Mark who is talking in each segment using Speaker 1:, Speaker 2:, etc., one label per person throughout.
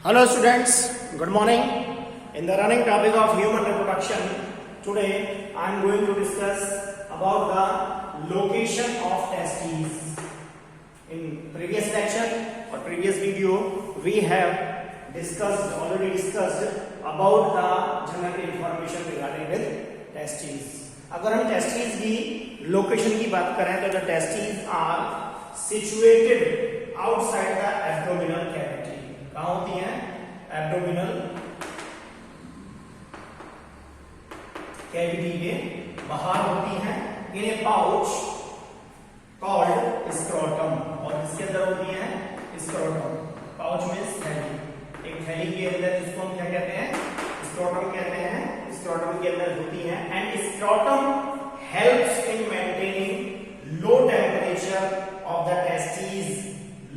Speaker 1: Hello students, good morning. In the running topic of human reproduction, today I am going to discuss about the location of testes. In previous lecture or previous video, we have already discussed about the general information regarding with testes. अगर हम testes की location की बात करें तो the testes are situated outside the abdominal cavity. कहाँ होती हैं? एब्डोमिनल कैविटी के बाहर होती हैं इन ए पाउच कॉल्ड स्क्रोटम, और इसके अंदर होती है स्क्रोटम. पाउच मींस थैली. एक थैली के अंदर जिसको हम क्या कहते हैं? स्क्रोटम कहते हैं. स्क्रोटम के अंदर होती है and scrotum helps in maintaining low temperature of the testis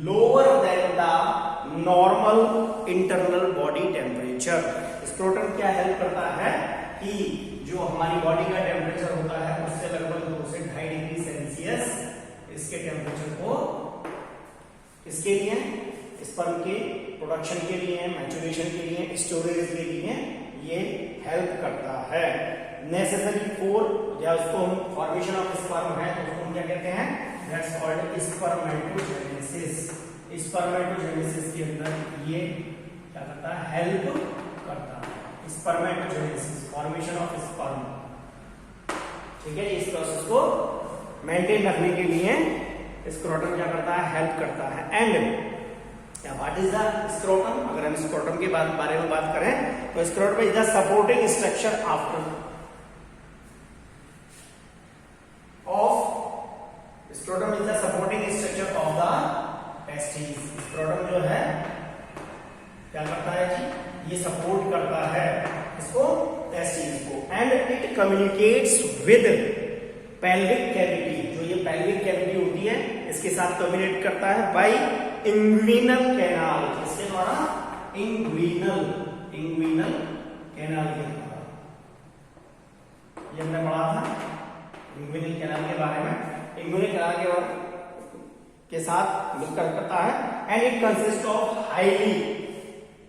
Speaker 1: lower than the normal internal body temperature. Scrotum क्या हेल्प करता है कि जो हमारी बॉडी का टेम्परेचर होता है उससे लगभग 2 से 2.5 डिग्री सेल्सियस इसके टेम्परेचर को इसके लिए स्पर्म के प्रोडक्शन के लिए, मैच्योरेशन के लिए, स्टोरेज के लिए ये हेल्प करता है. नेसेसरी फॉर या उसको हम फॉर्मेशन ऑफ स्पर्म है तो उसको हम क्या कहते हैं? That's called spermatogenesis. स्पर्मेटोजेनेसिस के अंदर ये क्या करता है? हेल्प करता है. Spermatogenesis, formation of sperm. ठीक है, इस प्रोसेस को मेंटेन रखने के लिए स्क्रोटम क्या करता है? हेल्प करता है. And what is the scrotum? अगर हम स्क्रोटम के बारे में बात करें तो scrotum is the supporting structure after of scrotum is the supporting structure of the testis. Scrotum जो है क्या करता है जी? ये सपोर्ट करता है इसको, टेस्टिस को. And it communicates with pelvic cavity. जो ये पेल्विक कैविटी होती है इसके साथ कम्युनिकेट करता है बाय इंग्विनल कैनाल. इसके द्वारा इंग्विनल कैनाल के द्वारा. ये हमने पढ़ा था इंग्विनल कैनाल के बारे में. इंग्विनल कैनाल के साथ मिलकर करता है. And it consist of highly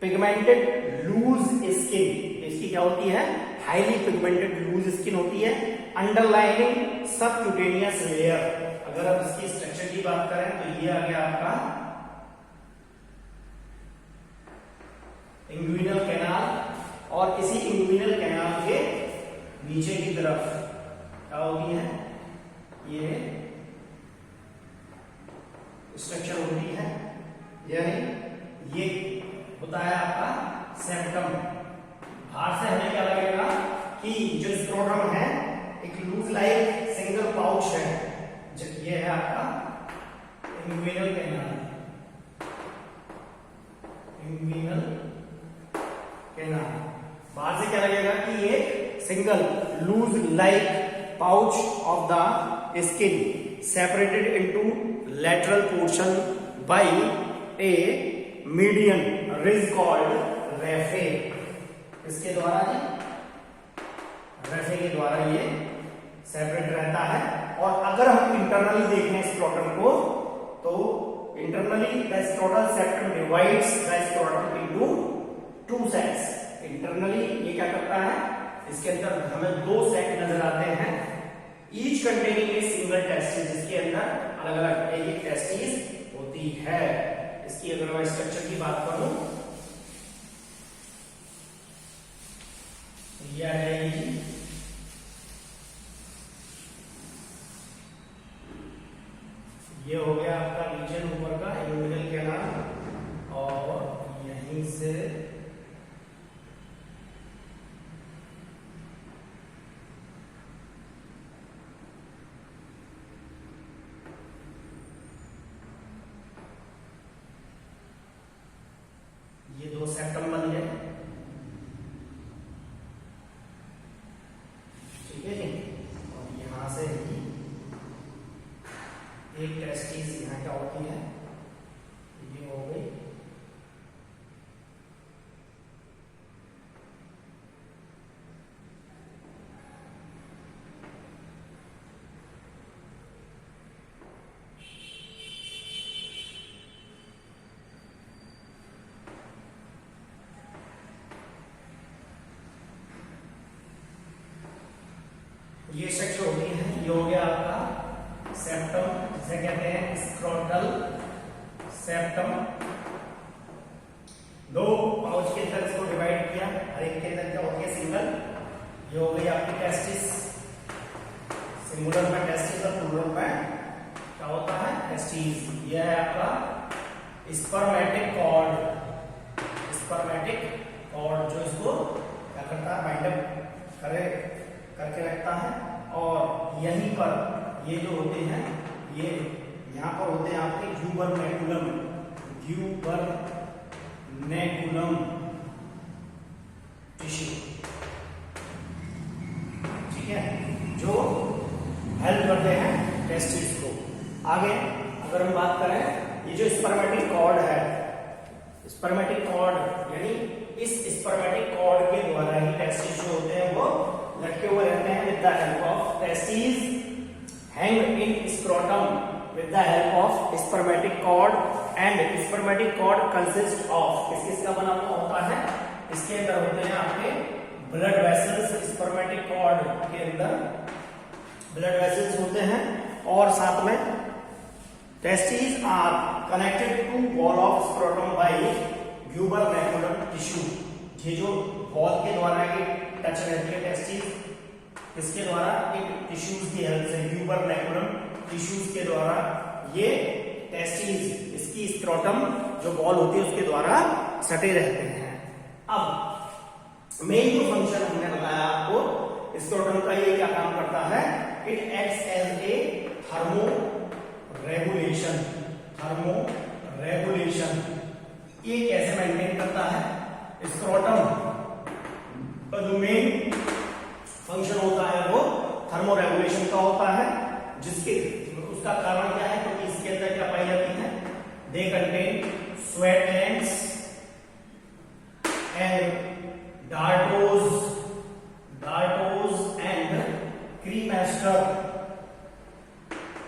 Speaker 1: pigmented loose skin. इसकी क्या होती है? हाईली पिगमेंटेड लूज स्किन होती है. Underlining subcutaneous layer. अगर आप इसकी स्ट्रक्चर की बात करें तो ये आ गया आपका इंग्विनल कैनाल, और इसी इंग्विनल कैनाल के नीचे की तरफ क्या होती है? ये स्ट्रक्चर होती है, यानी ये होता है आपका सेप्टम. बाहर से हमें क्या लगेगा कि जो स्क्रोटम है एक लूज लाइक सिंगल पाउच है. ये है आपका इंग्विनल कैनाल. इंग्विनल कैनाल बाहर से क्या लगेगा कि ये single loose like pouch of the skin separated into lateral portion by a median ridge called raphe. इसके द्वारा raphe के द्वारा ये सेपरेट रहता है. और अगर हम इंटरनली देखें स्क्रोटम को तो internally the scrotal septum divides the scrotum into 2 sex. Internally ये क्या करता है? इसके अंदर हमें 2 सेक्स नजर आते हैं. Each containing a single testis. जिसके अंदर अलग अलग एक टेस्टिस होती है. इसकी अगर मैं स्ट्रक्चर की बात करूं तो ये आ जाएगी ये हो गया आपका रीजन ऊपर का इंग्विनल कैनाल, और यहीं से ये 2 सेप्टम बन गए. ठीक है जी. और यहां से ही एक टेस्टिस यहां क्या होती है? ये हो गई. कैसे कहते हैं, स्क्रोटल सेप्टम। दो पाउच के अंदर इसको डिवाइड किया, हर एक के अंदर क्या होती है, सिंगल। ये हो गई आपकी टेस्टिस, सिंगुलर में टेस्टिस और प्लूरल में क्या होता है, टेस्टिस। ये है आपका स्पर्मेटिक कॉर्ड, स्पर्मेटिक कॉर्ड जो इसको क्या करता है, बाइंड अप करके रखता है। और यहीं पर ये जो होते हैं, ये यहाँ पर होते हैं आपके ग्यूबरनैकुलम, ग्यूबरनैकुलम टिश्यू, ठीक है, जो हेल्प करते हैं टेस्टिस को। आगे अगर हम बात करें, ये जो स्पर्मेटिक कॉर्ड है, स्पर्मेटिक कॉर्ड यानी इस स्पर्मेटिक कॉर्ड के द्वारा ही टेस्टिस जो होते हैं वो लटके हुए रहते हैं with the help of testis hang in scrotum with the help of spermatic cord. And spermatic cord consist of, किसका बना हुआ होता है, इसके अंदर होते हैं आपके ब्लड वेसल्स। स्पर्मेटिक कॉर्ड के अंदर ब्लड वेसल्स होते हैं और साथ में testis are connected to wall of scrotum by gubernaculum tissue. ये जो वॉल के द्वारा ये टच रहती है टेस्टिस, इसके द्वारा एक टिश्यूज की हेल्प से, ग्यूबरनैकुलम टिश्यूज के द्वारा ये टेस्टिस, इसकी स्क्रोटम जो वॉल होती है उसके द्वारा सटे रहते हैं। अब मेन जो फंक्शन हमने बताया आपको स्क्रोटम का, ये क्या काम करता है, it acts as a thermo regulation, thermo regulation. ये कैसे मेंटेन करता है, स्क्रोटम का जो मेन फंक्शन होता है वो थर्मो रेगुलेशन का होता है, जिसके उसका कारण क्या है, क्योंकि इसके अंदर क्या पाई जाती है, they contain sweat glands and dartos and cremaster,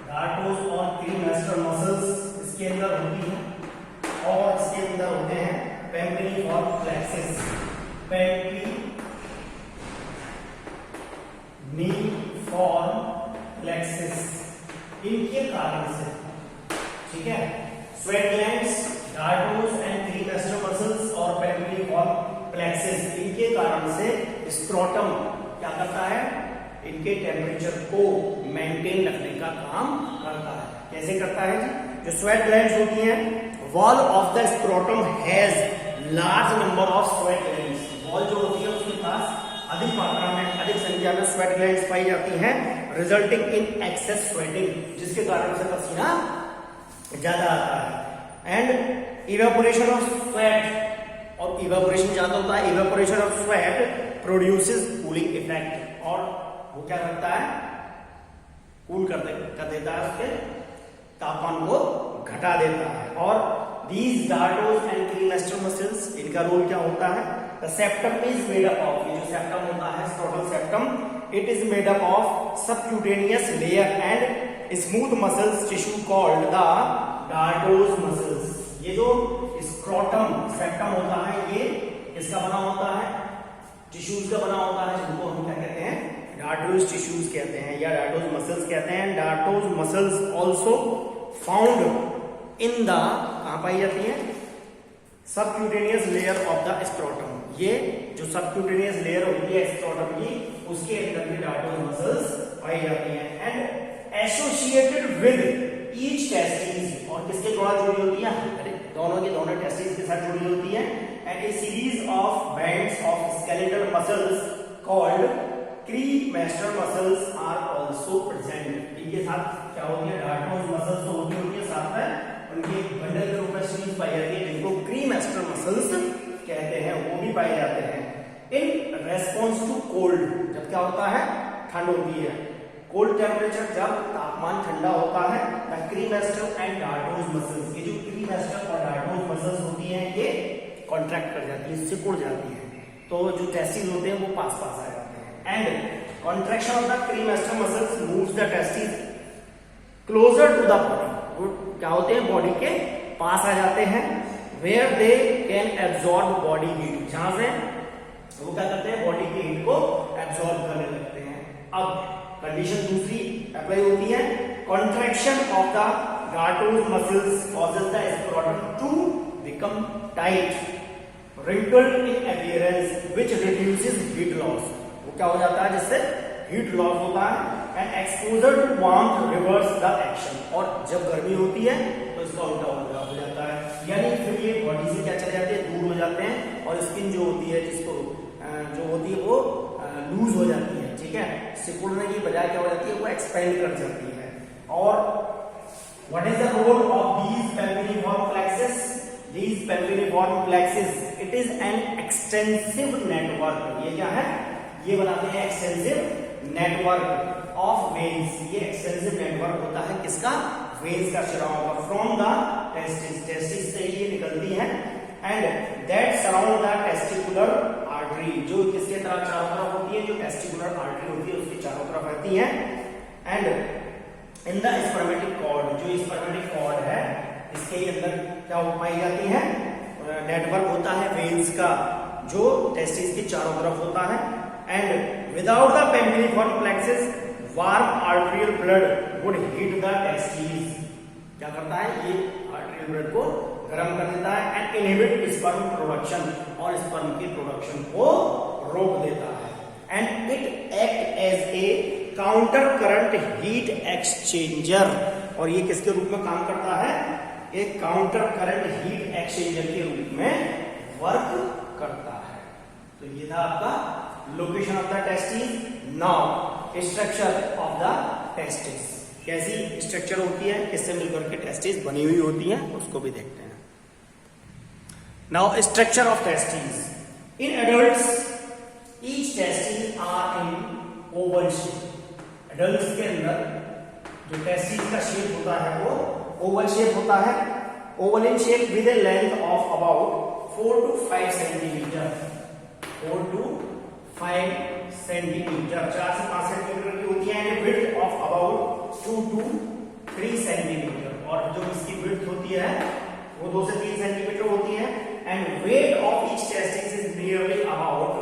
Speaker 1: dartos और क्रीमेस्टर मसल्स इसके अंदर होती है। और इसके अंदर होते हैं पेम्पिनिफॉर्म प्लेक्सेस, पेम्पिनिफॉर्म प्लेक्सेस, इनके कारण से, ठीक है, sweat glands, dartos and cremaster muscles और पेम्पिनिफॉर्म प्लेक्सेस, इनके कारण से स्क्रोटम क्या करता है, इनके टेम्परेचर को मेंटेन रखने का काम करता है। कैसे करता है जी, जो स्वेट ग्लैंड्स होती हैं, wall of the scrotum has large number of sweat glands. Wall जो होती है उसके पास अधिक मात्रा में, अधिक संख्या में स्वेट ग्लैंड्स पाई जाती हैं, रिजल्टिंग इन एक्सेस स्वेटिंग, जिसके कारण से पसीना ज्यादा आता है। एंड इवेपोरेशन ऑफ स्वेट, और इवेपोरेशन ज्यादा होता है, evaporation of sweat produces cooling effect, और वो क्या करता है, कूल कर देता है, उसके तापमान को घटा देता है। और these dartos and cremaster muscles, इनका रोल क्या होता है, the septum is made up of, ये जो septum होता है, scrotal septum, it is made up of subcutaneous layer and smooth muscles tissue called the dartos muscles। ये जो scrotum septum होता है, ये किसका बना होता है, टिश्यूज का बना होता है, जिनको हम क्या कहते हैं, डार्टोज टिश्यूज कहते हैं या डार्टोज मसल्स कहते हैं। Dartos muscles also found in the, कहां पाई जाती है, subcutaneous layer of the scrotum. ये जो सबक्यूटेनियस लेयर होती है स्क्रोटम की, उसके अंदर भी डार्टोज मसल्स पाई जाती हैं। And associated with each testis, और किसके द्वारा जुड़ी होती है, दोनों के दोनों टेस्टिस के साथ जुड़ी होती है। And a series of bands of skeletal muscles called cremaster muscles are also present. इनके साथ क्या होती है, डार्टोज मसल्स तो होती है, साथ में उनके बंडल के रूप में सीरीज पाई जाती है, जिनको क्रीमेस्टर मसल्स कहते हैं, वो भी पाए जाते हैं। इन रेस्पॉन्स टू कोल्ड, जब क्या होता है, ठंड होती है, कोल्ड टेम्परेचर, जब तापमान ठंडा होता है, द क्रीमेस्टर एंड डार्टोज मसल्स, ये जो क्रीमेस्टर और डार्टोज मसल्स होती हैं, ये कॉन्ट्रैक्ट कर जाती है, सिकुड़ जाती है, तो जो टेस्टिस होते हैं वो पास आ जाते हैं। And contraction of the cremaster muscles moves the testis closer to the body, वो क्या होते हैं, बॉडी के पास आ जाते हैं। Where they can absorb body heat, जहां से वो क्या करते हैं, बॉडी की हीट को एब्जॉर्ब करने लगते हैं। अब कंडीशन दूसरी अप्लाई होती है, contraction of the Dartos muscles causes the scrotum to become tight, wrinkled in appearance, which reduces heat loss. वो क्या हो जाता है, जिससे हीट लॉस होता है. And exposure to warmth reverse the action. और जब गर्मी होती है तो इसका उल्टा हो जाता है, यानी फिर ये बॉडी से क्या चले जाते हैं, दूर हो जाते हैं, और स्किन जो होती है जिसको जो होती है वो लूज हो जाती है. ठीक है, सिकुड़ने की बजाय क्या हो जाती है, वो एक्सपेंड कर जाती है. और what is the role of these pampiniform plexuses? These pampiniform plexuses, it is an extensive network. ये क्या है, ये बनाते हैं एक्सटेंसिव नेटवर्क ऑफ वेन्स. ये एक्सटेंसिव नेटवर्क होता है किसका, वेन्स का शिराओं का. फ्रॉम द टेस्टिस, टेस्टिस से ये निकलती है. And that surround the testicular artery, जो किसके चारों तरफ होती है, जो टेस्टिकुलर आर्टरी होती है उसके चारों तरफ रहती है. And in the spermatic cord, जो स्पर्मेटिक कॉर्ड है इसके अंदर क्या पाई जाती है, नेटवर्क होता है वेन्स का जो टेस्टिस के चारों तरफ होता है. And without the pampiniform plexuses warm arterial blood would heat the testis. क्या करता है, ये आर्टेरियल ब्लड को गर्म कर देता है. एंड इनहिबिट स्पर्म प्रोडक्शन, और स्पर्म की प्रोडक्शन को रोक देता है. And it act as a counter current heat exchanger, और ये किसके रूप में काम करता है, एक काउंटर करंट हीट एक्सचेंजर के रूप में वर्क करता है. तो ये था आपका location of the testis. Now structure of the testis, कैसी स्ट्रक्चर होती है, किससे मिलकर के टेस्टिस बनी हुई होती है, उसको भी देखते हैं. Now structure of testis. In adults each testis are in oval shape. Adults के अंदर जो टेस्टिस का शेप होता है वो ओवल शेप होता है. Oval in shape with A length of about 4 to 5 centimetre. 4 to 5 centimetre, 4 से 5 सेंटीमीटर की होती है. And width of about 2 to 3 centimetre, और जो इसकी विड्थ होती है वो 2 से 3 सेंटीमीटर होती है. And weight of each testis is nearly about,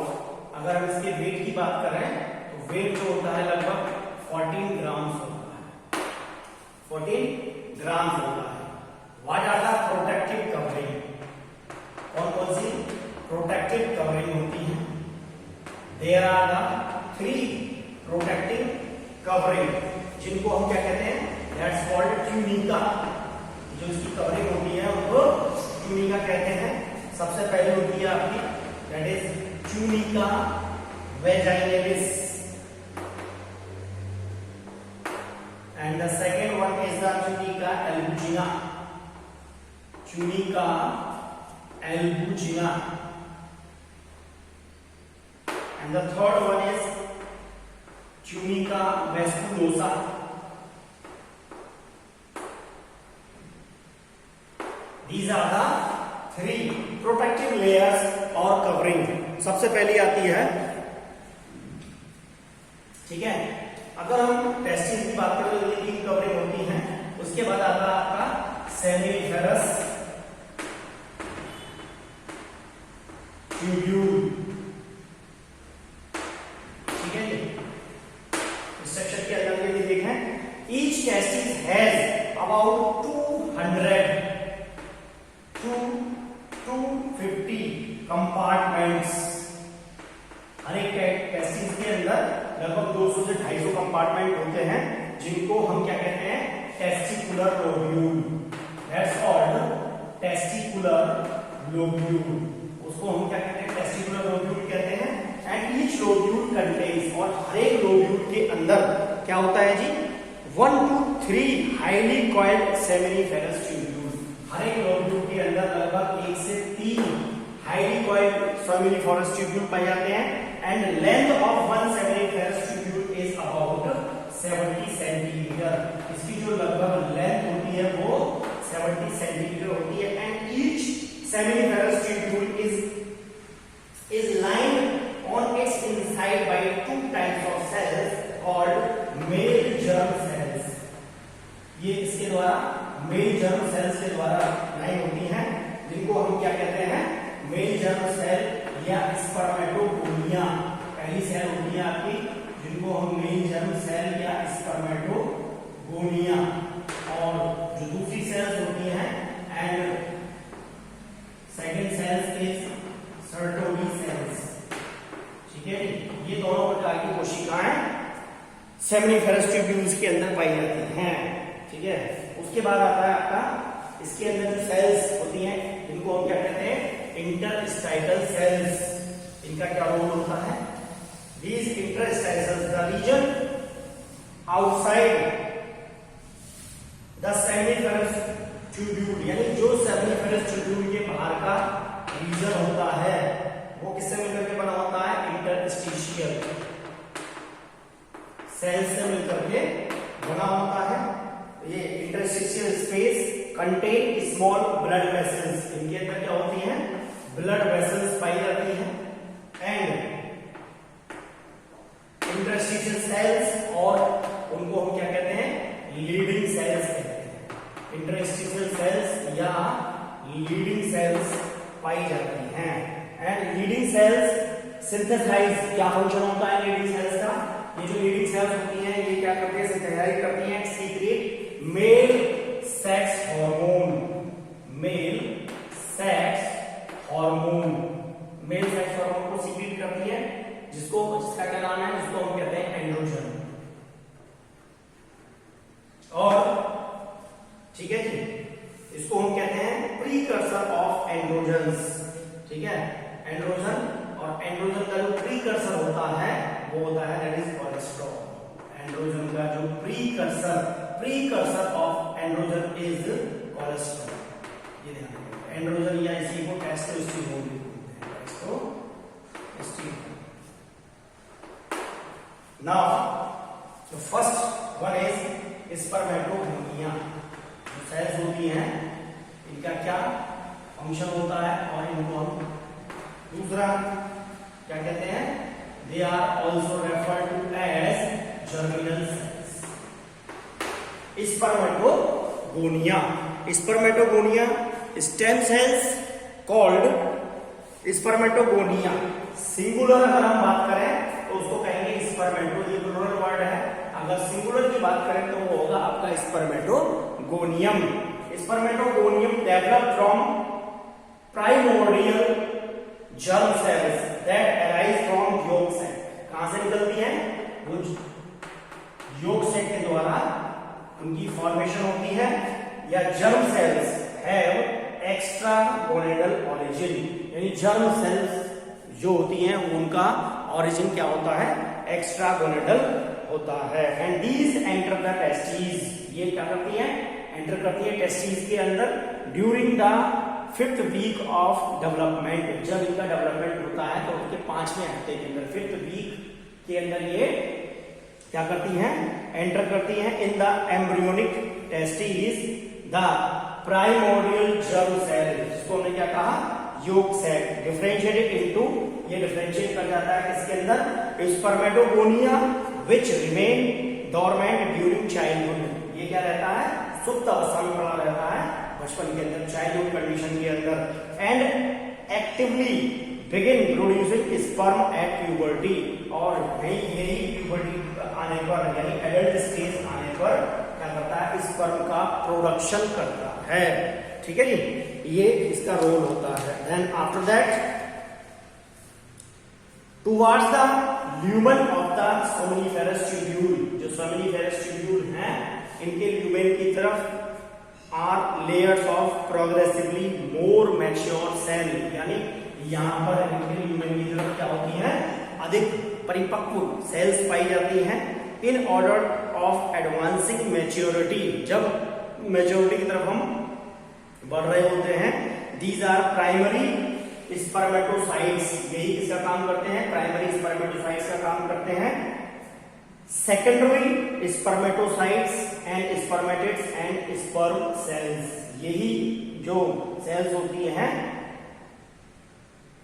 Speaker 1: अगर हम इसके वेट की बात करें तो वेट जो होता है लगभग 14 ग्राम्स होता है. 14 ग्राम्स होता है. What are the protective covering? कौन कौन सी प्रोटेक्टिव कवरिंग होती है? There are the 3 protective covering, जिनको हम क्या कहते हैं, दैट्स कॉल्ड ट्यूनिका. जो इसकी कवरिंग होती है उनको ट्यूनिका कहते हैं. सबसे पहले होती है आपकी that is tunica vaginalis, and the second one is the tunica albugina. Tunica albugina. And the third one is tunica musculosa. These are the 3 protective layers or covering. सबसे पहली आती है, ठीक है, अगर हम टेस्टिस की बात करें तो ये 3 कवरिंग होती हैं. उसके बाद आता है आपका सेमिनिफेरस ट्यूब्यूल. ठीक है, स्ट्रक्चर के अंदर यदि देखें, each testis has about 200 to 250 compartments. हर एक टेस्टिस के अंदर लगभग 200 से 250 कंपार्टमेंट होते हैं, जिनको हम क्या कहते हैं, testicular lobule. That's called testicular lobule. उसको हम क्या कहते हैं, टेस्टिकुलर लोब्यूल कहते हैं. एंड ईच लोब्यूल कंटेन्स, और हर एक लोब्यूल के अंदर क्या होता है जी, 1 to 3 highly coiled seminiferous tubule. हर एक लोब्यूल के अंदर लगभग 1 से 3 हाईली कॉइल्ड सेमिनिफेरस ट्यूब्यूल पाए जाते हैं. And length of one seminiferous tubule is about 70 centimetre. इसकी जो लगभग लेंथ होती है वो 70 सेंटीमीटर होती है. And each seminiferous tubule is lined on its inside by 2 types of cells called male germ cells. ये इसके द्वारा मेल जर्म सेल्स के द्वारा लाइन होती हैं, जिनको हम क्या कहते हैं, मेल जर्म सेल या स्पर्मेटोगोनिया. पहली सेल होती है आपकी जिनको हम मेल जर्म सेल या स्पर्मेटोगोनिया गोनिया, और जो दूसरी सेल्स होती हैं and second cells is Sertoli cells. ठीक है, ये दोनों प्रकार की कोशिकाएं सेमिनिफेरस ट्यूब्यूल्स के अंदर पाई जाती हैं। ठीक है, उसके बाद आता है आपका इसके अंदर जो सेल्स होती हैं इनको हम क्या कहते हैं, इंटरस्टाइटल सेल्स। इनका क्या रोल होता है, these interstitials, the region outside the seminiferous tubule, यानी जो seminiferous tubule के बाहर का रीजन होता है वो किससे मिलकर के बना होता है, इंटरस्टिशियल सेल्स से मिलकर के बना होता है। ये interstitial space contain small blood vessels, इनके अंदर क्या होती हैं, ब्लड वेसल्स पाई जाती हैं। एंड इंटरस्टिशियल सेल्स, और उनको हम क्या कहते हैं, लीडिंग सेल्स कहते हैं। इंटरस्टिशियल सेल्स या लीडिंग सेल्स पाई जाती हैं। एंड लीडिंग सेल्स सिंथेसाइज, क्या फंक्शन होता है लीडिंग सेल्स का, ये जो लीडिंग सेल्स होती हैं ये क्या करती है, सिंथेसाइज करती हैं, secret male sex hormone, male sex hormone, male sex hormone को सीक्रेट करती है, जिसका क्या नाम है, जिसको हम कहते हैं एंड्रोजन। और ठीक है जी, इसको हम कहते हैं प्रीकर्सर ऑफ एंड्रोजन्स। ठीक है, एंड्रोजन, और एंड्रोजन का जो प्रीकर्सर होता है वो होता है दैट इज कोलेस्ट्रॉल। एंड्रोजन का जो precursor of androgen is cholesterol. ये ध्यान रखिए, एंड्रोजन या इसी को टेस्टोस्टेरोन भी बोलते हैं, testosterone. Now, the first one is spermatogonia. जो सेल्स होती हैं इनका क्या फंक्शन होता है, और इनको हम दूसरा क्या कहते हैं, they are also referred to as germinal cells। Spermatogonia, spermatogonia stem cells called spermatogonia. Singular अगर हम बात करें तो उसको कहेंगे स्पर्मेटो, ये प्लूरल वर्ड है। अगर सिंगुलर की बात करें तो वो होगा आपका spermatogonium. Spermatogonium develop from primordial germ cells that arise from yolk sac. कहां से निकलती हैं, वो योक सैक के द्वारा उनकी फॉर्मेशन होती है। या germ cells have extra gonadal origin, यानी जर्म सेल्स जो होती हैं उनका ओरिजिन क्या होता है, एक्स्ट्रा गोनेडल होता है। And these enter the testis, ये क्या करती हैं, एंटर करती है टेस्टिस के अंदर during the 5th week of development. जब इनका डेवलपमेंट होता है तो उसके 5वें हफ्ते के अंदर, 5th वीक के अंदर ये क्या करती हैं, एंटर करती हैं in the embryonic testis the primordial germ cell, जिसको हमने क्या कहा, योक सैक। डिफरेंशिएटेड इनटू, ये डिफरेंशिएट कर जाता है किसके अंदर, spermatogonia which remain dormant during childhood. ये क्या रहता है, सुप्त अवस्था में पड़ा रहता है बचपन के अंदर, चाइल्डहुड कंडीशन के अंदर। And actively begin producing sperm at puberty, और यही प्यूबर्टी आने पर यानी एडल्ट स्टेज आने पर क्या करता है, स्पर्म का प्रोडक्शन करता है। ठीक है जी, ये इसका रोल होता है। Then after that towards the lumen of the seminiferous tubule, जो सेमिनिफेरस ट्यूब्यूल हैं इनके ल्यूमेन की तरफ are layers of progressively more mature cell, यानी यहां पर इनके ल्यूमेन की तरफ क्या होती है, अधिक परिपक्व सेल्स पाई जाती हैं। In order of advancing maturity, जब मैच्योरिटी की तरफ हम बढ़ रहे होते हैं। दीज आर प्राइमरी स्पर्मेटोसाइट्स, यही किसका काम करते हैं, प्राइमरी स्पर्मेटोसाइट्स का काम करते हैं। Secondary spermatocytes and spermatids and sperm cells, यही जो सेल्स होती हैं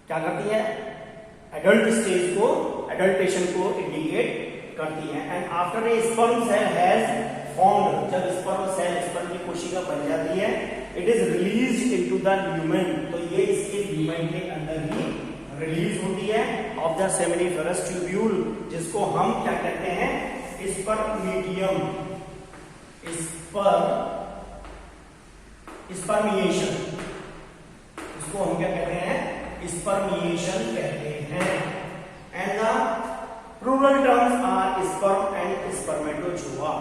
Speaker 1: क्या करती है, एडल्ट स्टेज को, एडल्टेशन को इंडिकेट करती है। And after a sperm cell has formed, जब स्पर्म सेल, स्पर्म की कोशिका बन जाती है, it is released into the lumen, तो ये इसके ल्यूमेन के अंदर ही रिलीज होती है ऑफ द सेमिनिफेरस ट्यूब्यूल, जिसको हम क्या कहते हैं, स्पर्मेटियम। स्पर्मिएशन, इसको हम क्या कहते हैं, स्पर्मिएशन कहते हैं। And the plural terms are sperm and spermatozoa.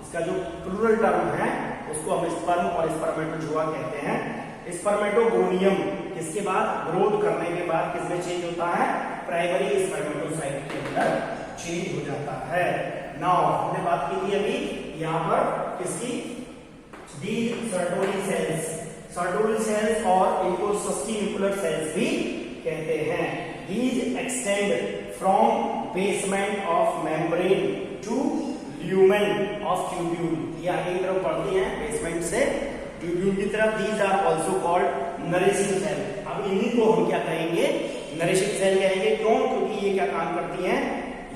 Speaker 1: इसका जो प्लूरल टर्म है उसको हम स्पर्म और स्पर्मेटोजोआ कहते हैं। स्पर्मेटोगोनियम किसके बाद, ग्रोथ करने के बाद किसमें चेंज होता है, प्राइमरी स्पर्मेटोसाइट के अंदर चेंज हो जाता है। नाउ हमने बात की थी अभी यहाँ पर किसकी, these Sertoli cells और इनको सस्टिन्यूक्लर सेल्स भी कहते हैं। These extend from basement of membrane to lumen of tubule। ये आगे की तरफ बढ़ती हैं बेसमेंट से ट्यूब्यूल की तरफ। These are also called nourishing cell। अब इन्हीं को हम क्या कहेंगे, नरिशिंग सेल कहेंगे। क्यों, क्योंकि ये क्या काम करती हैं,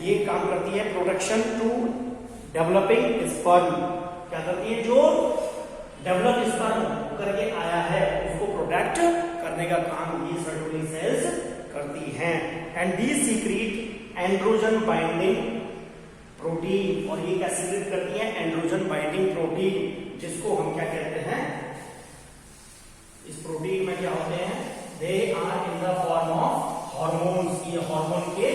Speaker 1: ये काम करती है प्रोडक्शन टू डेवलपिंग स्पर्म। क्या करती है, जो डेवलप स्पर्म करके आया है उसको प्रोडक्ट करने का काम ये सर्टोली सेल्स करती हैं। And these secret androgen binding protein, और ये क्या सीक्रेट करती है, एंड्रोजन बाइंडिंग प्रोटीन, जिसको हम क्या कहते हैं, इस प्रोटीन में क्या होते हैं, they are in the form of hormones. ये हार्मोन के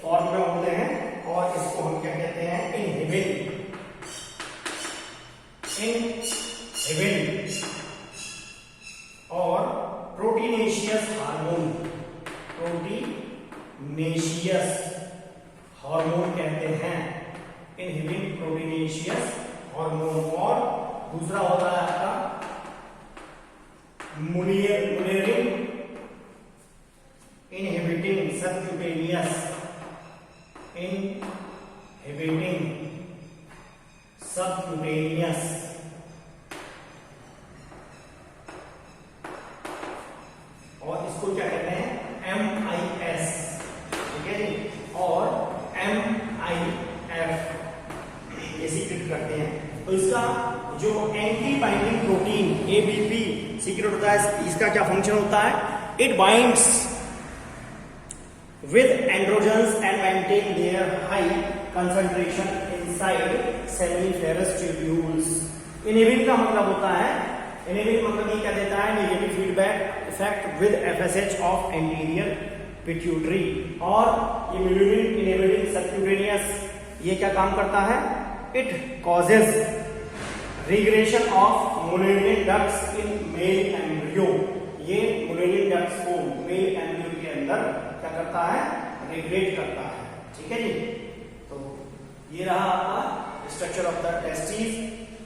Speaker 1: फॉर्म में होते हैं और इसको हम क्या कहते हैं, इनहिबिन और प्रोटीनेशियस हार्मोन कहते हैं। Inhibin proteinaceous hormone. और दूसरा होता है आपका मुलेरिन इनहिबिटिंग सबक्यूटेनियस। और इसको क्या कहते हैं, MIS, ठीक है जी, और MIF ये सीक्रेट करते हैं। तो इसका जो anti binding protein ABP secret होता है, इसका क्या फंक्शन होता है, it binds with androgens and maintain their high concentration inside seminiferous tubules. Inhibin का मतलब होता है, इनहिबिन मतलब ये क्या देता है, negative feedback effect with FSH of anterior pituitary. और ये मुलेरिन इनहिबिटिंग सबक्यूटेनियस ये क्या काम करता है, it causes regression of Mullerian ducts in male embryo. ये मुलेरिन डक्ट्स को मेल एम्ब्रियो के अंदर क्या करता है, रिग्रेट करता है। ठीक है जी, तो ये रहा आपका स्ट्रक्चर ऑफ द टेस्टिस।